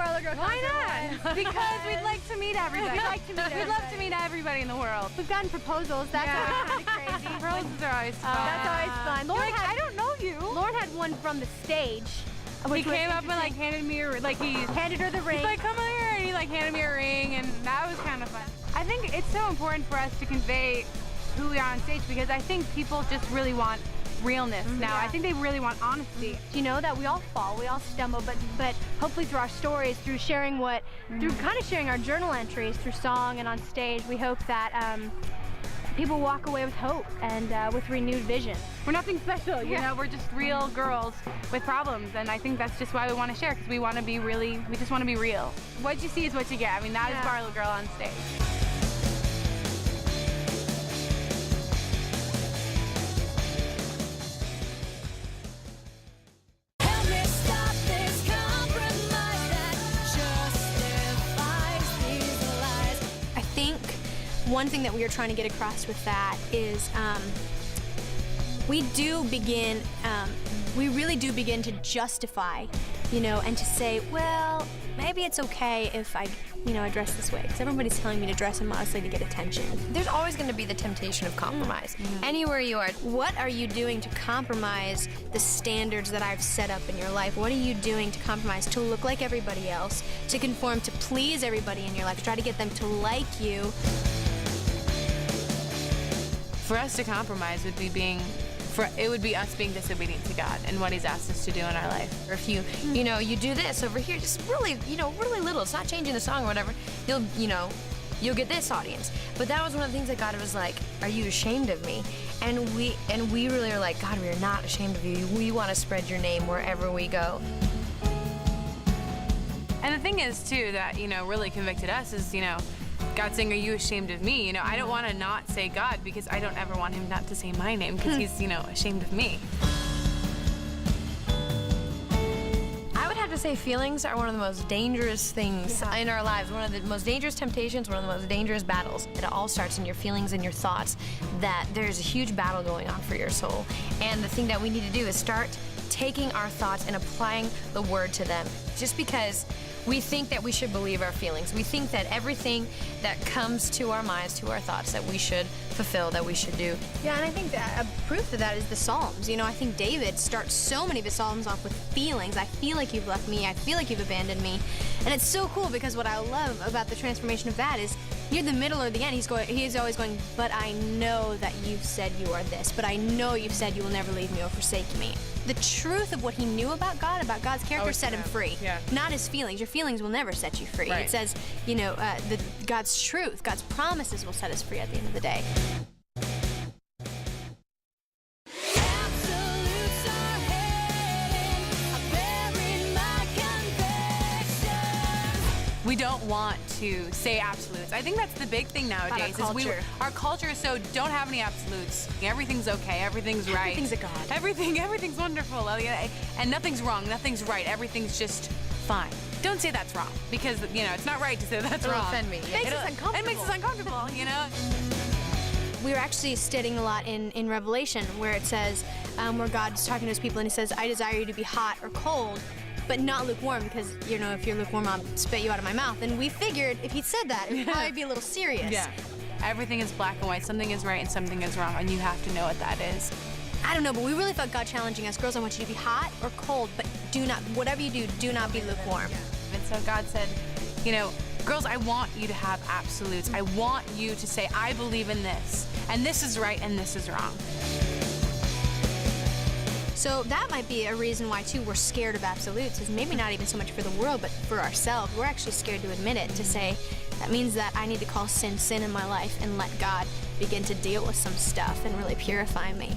Barlow Girl Why concert not? Because we'd like to meet everybody. We'd like to meet We'd love to meet everybody in the world. We've gotten proposals. That's always kind of crazy. Proposals are always fun. That's always fun. You're like, I don't know you. Lauren had one from the stage. He came up and like handed me a he handed her the ring. He's like, come here, and he like handed me a ring, and that was kind of fun. I think it's so important for us to convey who we are on stage because I think people just really want realness now. Yeah. I think they really want honesty. You know that we all fall, we all stumble, but hopefully through our stories, through sharing through kind of sharing our journal entries through song and on stage, we hope that people walk away with hope and with renewed vision. We're nothing special, you know, we're just real girls with problems, and I think that's just why we want to share, because we want to be we just want to be real. What you see is what you get. I mean, that is Barlow Girl on stage. One thing that we are trying to get across with that is we really do begin to justify, you know, and to say, well, maybe it's okay if I, you know, I dress this way, because everybody's telling me to dress immodestly to get attention. There's always going to be the temptation of compromise. Anywhere you are. What are you doing to compromise the standards that I've set up in your life? What are you doing to compromise to look like everybody else, to conform, to please everybody in your life, to try to get them to like you? For us to compromise would be it would be us being disobedient to God and what He's asked us to do in our life. Or if you you do this over here, just really, really little. It's not changing the song or whatever. You'll get this audience. But that was one of the things that God was like, are you ashamed of me? And we really are like, God, we are not ashamed of you. We want to spread your name wherever we go. And the thing is, too, that, really convicted us is, God saying, are you ashamed of me? I don't want to not say God because I don't ever want Him not to say my name because He's, ashamed of me. I would have to say feelings are one of the most dangerous things in our lives, one of the most dangerous temptations, one of the most dangerous battles. It all starts in your feelings and your thoughts, that there's a huge battle going on for your soul. And the thing that we need to do is start taking our thoughts and applying the Word to them. Just because we think that we should believe our feelings. We think that everything that comes to our minds, to our thoughts, that we should fulfill, that we should do. Yeah, and I think that a proof of that is the Psalms. I think David starts so many of his Psalms off with feelings. I feel like you've left me. I feel like you've abandoned me. And it's so cool because what I love about the transformation of that is near the middle or the end, he's always going, but I know that you've said you are this, but I know you've said you will never leave me or forsake me. The truth of what he knew about God's character set him free. Yeah. Not his feelings. Your feelings will never set you free. Right. It says, God's truth, God's promises will set us free at the end of the day. We don't want to say absolutes. I think that's the big thing nowadays. Our culture is so don't have any absolutes. Everything's okay. Everything's right. Everything's a God. Everything's wonderful. And nothing's wrong. Nothing's right. Everything's just fine. Don't say that's wrong because it's not right to say that's wrong. It'll offend me. It makes us uncomfortable. It makes us uncomfortable. We were actually studying a lot in Revelation where it says, where God's talking to His people and He says, I desire you to be hot or cold, but not lukewarm, because, if you're lukewarm, I'll spit you out of my mouth. And we figured if he'd said that, it would probably be a little serious. Yeah. Everything is black and white. Something is right and something is wrong, and you have to know what that is. I don't know, but we really felt God challenging us. Girls, I want you to be hot or cold, but whatever you do not be lukewarm. And so God said, girls, I want you to have absolutes. I want you to say, I believe in this, and this is right and this is wrong. So that might be a reason why, too, we're scared of absolutes, is maybe not even so much for the world, but for ourselves. We're actually scared to admit it, to say, that means that I need to call sin in my life and let God begin to deal with some stuff and really purify me.